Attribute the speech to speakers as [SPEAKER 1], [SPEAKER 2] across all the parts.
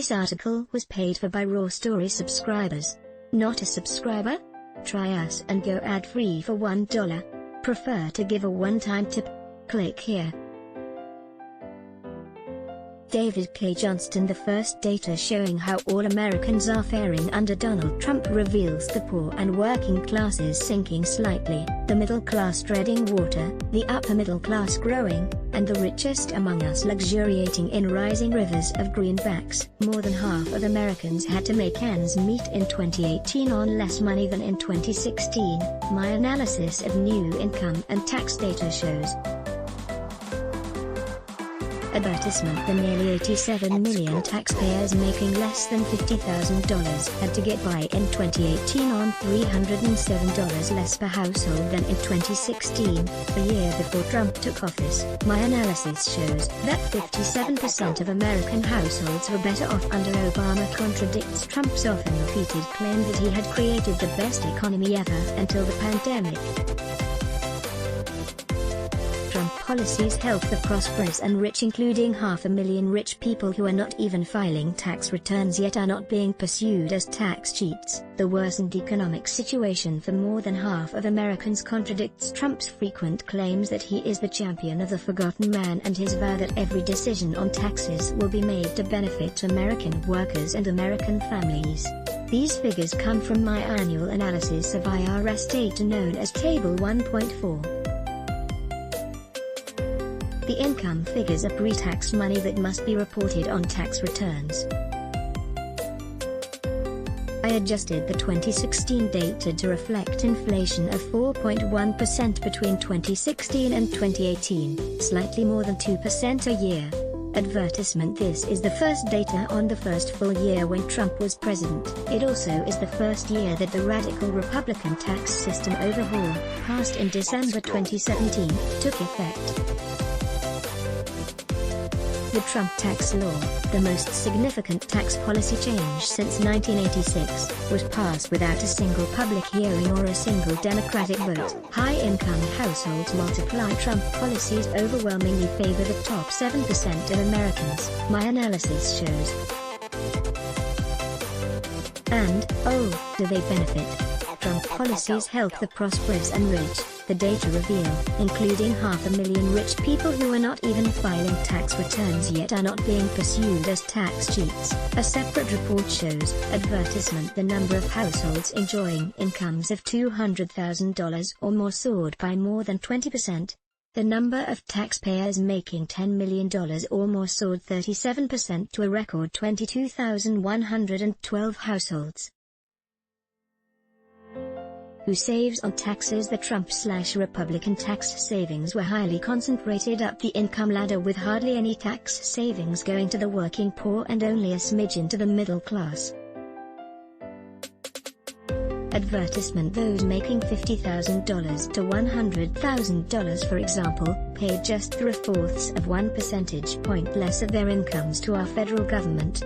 [SPEAKER 1] This article was paid for by Raw Story subscribers. Not a subscriber? Try us and go ad-free for $1. Prefer to give a one-time tip? Click here. David K. Johnston. The first data showing how all Americans are faring under Donald Trump reveals the poor and working classes sinking slightly, the middle class treading water, the upper middle class growing, and the richest among us luxuriating in rising rivers of greenbacks. More than half of Americans had to make ends meet in 2018 on less money than in 2016, my analysis of new income and tax data shows. Advertisement. The nearly 87 million taxpayers making less than $50,000 had to get by in 2018 on $307 less per household than in 2016, the year before Trump took office. My analysis shows that 57% of American households were better off under Obama. Contradicts Trump's often repeated claim that he had created the best economy ever until the pandemic. Trump policies help the prosperous and rich, including 500,000 rich people who are not even filing tax returns yet are not being pursued as tax cheats. The worsened economic situation for more than half of Americans contradicts Trump's frequent claims that he is the champion of the forgotten man and his vow that every decision on taxes will be made to benefit American workers and American families. These figures come from my annual analysis of IRS data known as Table 1.4. The income figures are pre-tax money that must be reported on tax returns. I adjusted the 2016 data to reflect inflation of 4.1% between 2016 and 2018, slightly more than 2% a year. Advertisement. This is the first data on the first full year when Trump was president. It also is the first year that the radical Republican tax system overhaul, passed in December 2017, took effect. The Trump tax law, the most significant tax policy change since 1986, was passed without a single public hearing or a single Democratic vote. High-income households multiply. Trump policies overwhelmingly favor the top 7% of Americans, my analysis shows. And, oh, do they benefit? Trump policies help the prosperous and rich, the data reveal, including 500,000 rich people who are not even filing tax returns yet are not being pursued as tax cheats. A separate report shows. Advertisement. The number of households enjoying incomes of $200,000 or more soared by more than 20%. The number of taxpayers making $10 million or more soared 37% to a record 22,112 households. Who saves on taxes? The Trump/Republican tax savings were highly concentrated up the income ladder, with hardly any tax savings going to the working poor and only a smidgen to the middle class. Advertisement. Those making $50,000 to $100,000, for example, paid just 3/4 of 1 percentage point less of their incomes to our federal government.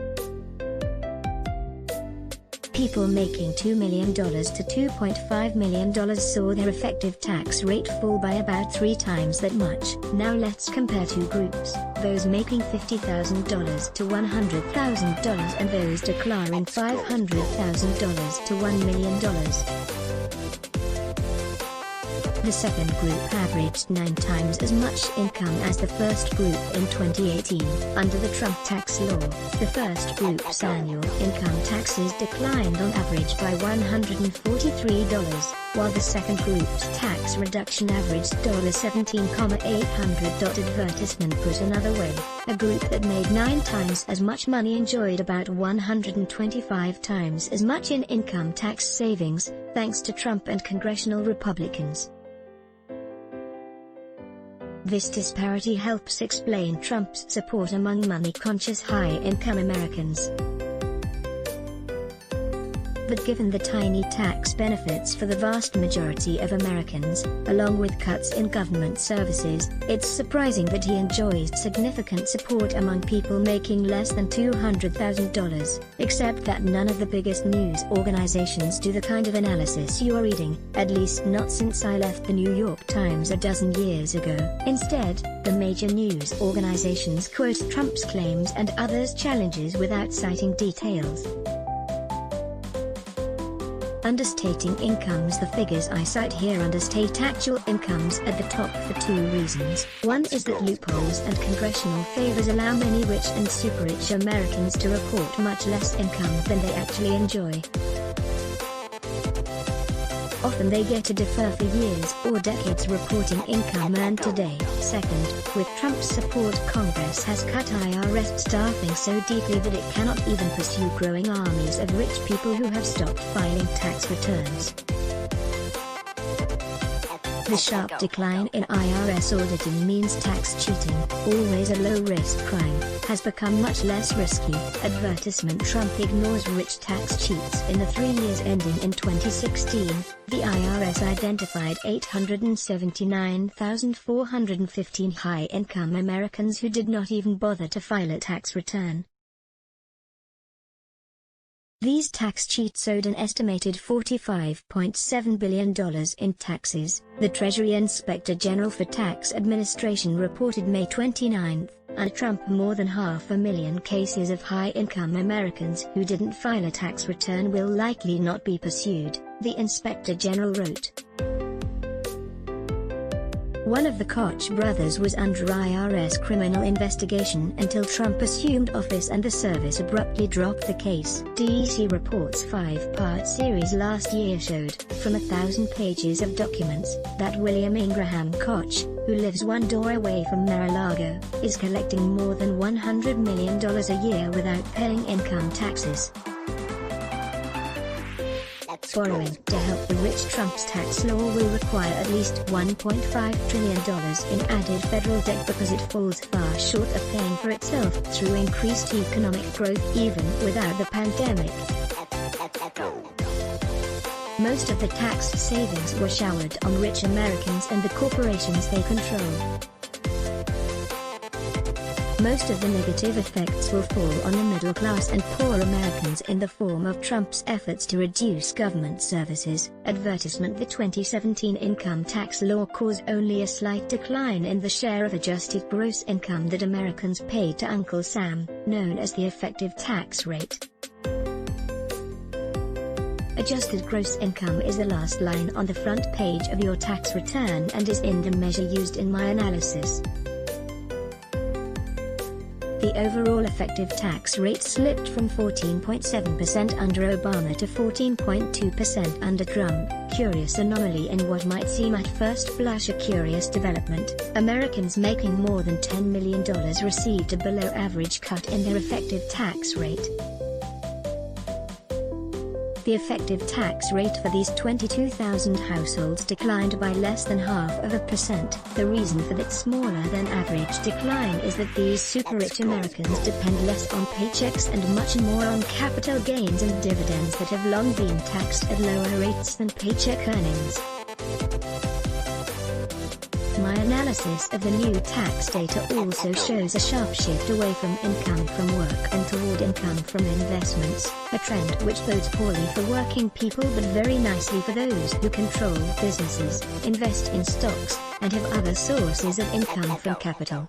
[SPEAKER 1] People making $2 million to $2.5 million saw their effective tax rate fall by about 3 times that much. Now let's compare two groups, those making $50,000 to $100,000 and those declaring $500,000 to $1 million. The second group averaged 9 times as much income as the first group in 2018. Under the Trump tax law, the first group's annual income taxes declined on average by $143, while the second group's tax reduction averaged $17,800. Advertisement. Put another way, a group that made 9 times as much money enjoyed about 125 times as much in income tax savings, thanks to Trump and congressional Republicans. This disparity helps explain Trump's support among money-conscious high-income Americans. But given the tiny tax benefits for the vast majority of Americans, along with cuts in government services, it's surprising that he enjoys significant support among people making less than $200,000, except that none of the biggest news organizations do the kind of analysis you're reading, at least not since I left the New York Times a dozen years ago. Instead, the major news organizations quote Trump's claims and others' challenges without citing details. Understating incomes. The figures I cite here understate actual incomes at the top for two reasons. One is that loopholes and congressional favors allow many rich and super-rich Americans to report much less income than they actually enjoy. Often they get to defer for years or decades reporting income earned today. Second, with Trump's support, Congress has cut IRS staffing so deeply that it cannot even pursue growing armies of rich people who have stopped filing tax returns. The sharp decline in IRS auditing means tax cheating, always a low-risk crime, has become much less risky. Advertisement. Trump ignores rich tax cheats. In the 3 years ending in 2016, the IRS identified 879,415 high-income Americans who did not even bother to file a tax return. These tax cheats owed an estimated $45.7 billion in taxes, the Treasury Inspector General for Tax Administration reported May 29, and Trump. More than 500,000 cases of high-income Americans who didn't file a tax return will likely not be pursued, the Inspector General wrote. One of the Koch brothers was under IRS criminal investigation until Trump assumed office and the service abruptly dropped the case. DEC Reports' 5-part series last year showed, from 1,000 pages of documents, that William Ingraham Koch, who lives one door away from Mar-a-Lago, is collecting more than $100 million a year without paying income taxes. Borrowing to help the rich. Trump's tax law will require at least $1.5 trillion in added federal debt because it falls far short of paying for itself through increased economic growth even without the pandemic. Most of the tax savings were showered on rich Americans and the corporations they control. Most of the negative effects will fall on the middle class and poor Americans in the form of Trump's efforts to reduce government services. Advertisement. The 2017 income tax law caused only a slight decline in the share of adjusted gross income that Americans paid to Uncle Sam, known as the effective tax rate. Adjusted gross income is the last line on the front page of your tax return and is in the measure used in my analysis. The overall effective tax rate slipped from 14.7% under Obama to 14.2% under Trump. Curious anomaly in what might seem at first blush a curious development. Americans making more than $10 million received a below-average cut in their effective tax rate. The effective tax rate for these 22,000 households declined by less than 0.5%. The reason for that smaller than average decline is that these super-rich Americans depend less on paychecks and much more on capital gains and dividends that have long been taxed at lower rates than paycheck earnings. My analysis of the new tax data also shows a sharp shift away from income from work and toward income from investments, a trend which bodes poorly for working people but very nicely for those who control businesses, invest in stocks, and have other sources of income from capital.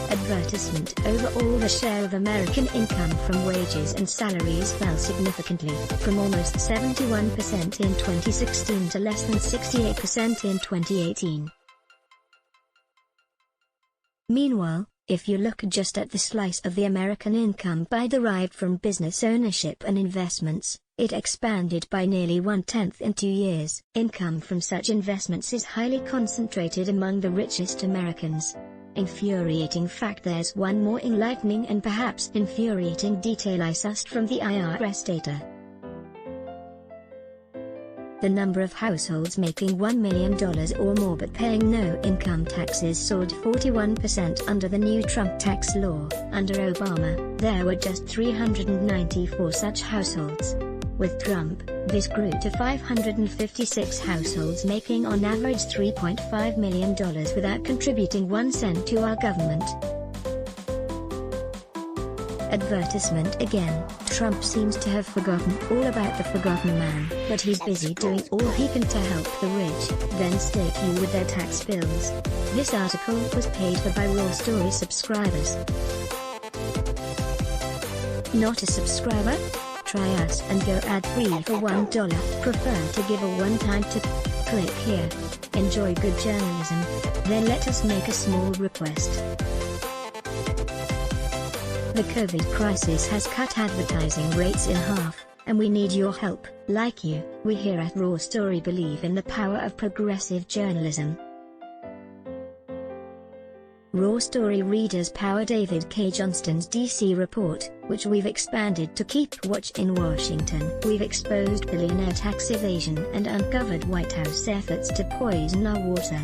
[SPEAKER 1] Advertisement. Overall, the share of American income from wages and salaries fell significantly, from almost 71% in 2016 to less than 68% in 2018. Meanwhile, if you look just at the slice of the American income pie derived from business ownership and investments, it expanded by nearly 1/10 in 2 years. Income from such investments is highly concentrated among the richest Americans. Infuriating fact. There's one more enlightening and perhaps infuriating detail I sussed from the IRS data. The number of households making $1 million or more but paying no income taxes soared 41% under the new Trump tax law. Under Obama, there were just 394 such households. With Trump, this grew to 556 households making on average $3.5 million without contributing 1 cent to our government. Advertisement again. Trump seems to have forgotten all about the forgotten man, but he's busy doing all he can to help the rich, then stake you with their tax bills. This article was paid for by Raw Story subscribers. Not a subscriber? Try us and go ad-free for $1. Prefer to give a one-time tip? Click here. Enjoy good journalism. Then let us make a small request. The COVID crisis has cut advertising rates in half, and we need your help. Like you, we here at Raw Story believe in the power of progressive journalism. Raw Story readers power David K. Johnston's DC report, which we've expanded to keep watch in Washington. We've exposed billionaire tax evasion and uncovered White House efforts to poison our water.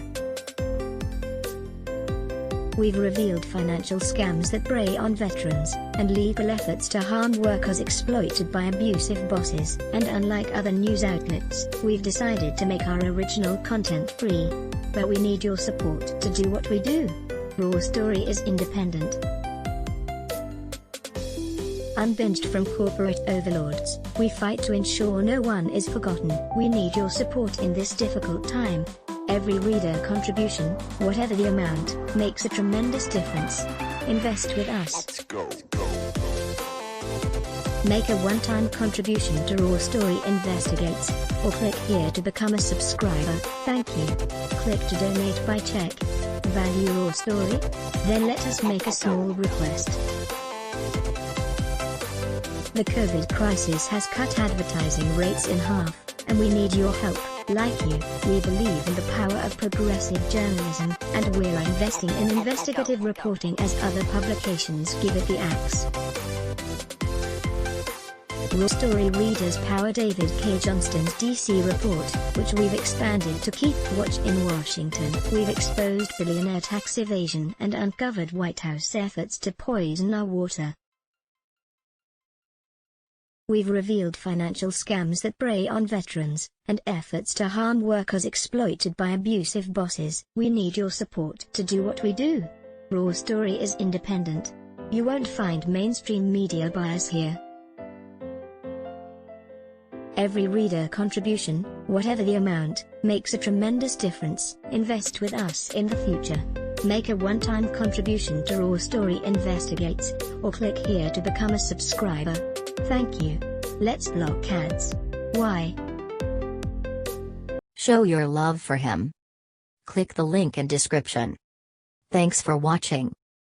[SPEAKER 1] We've revealed financial scams that prey on veterans, and legal efforts to harm workers exploited by abusive bosses. And unlike other news outlets, we've decided to make our original content free. But we need your support to do what we do. Raw Story is independent, unbinged from corporate overlords. We fight to ensure no one is forgotten. We need your support in this difficult time. Every reader contribution, whatever the amount, makes a tremendous difference. Invest with us. Let's go. Make a one-time contribution to Raw Story Investigates, or click here to become a subscriber. Thank you. Click to donate by check. Value Raw Story? Then let us make a small request. The COVID crisis has cut advertising rates in half, and we need your help. Like you, we believe in the power of progressive journalism, and we're investing in investigative reporting as other publications give it the axe. Raw Story readers power David K. Johnston's DC report, which we've expanded to keep watch in Washington. We've exposed billionaire tax evasion and uncovered White House efforts to poison our water. We've revealed financial scams that prey on veterans, and efforts to harm workers exploited by abusive bosses. We need your support to do what we do. Raw Story is independent. You won't find mainstream media bias here. Every reader contribution, whatever the amount, makes a tremendous difference. Invest with us in the future. Make a one-time contribution to Raw Story Investigates, or click here to become a subscriber. Thank you. Let's block ads. Why?
[SPEAKER 2] Show your love for him. Click the link in description. Thanks for watching.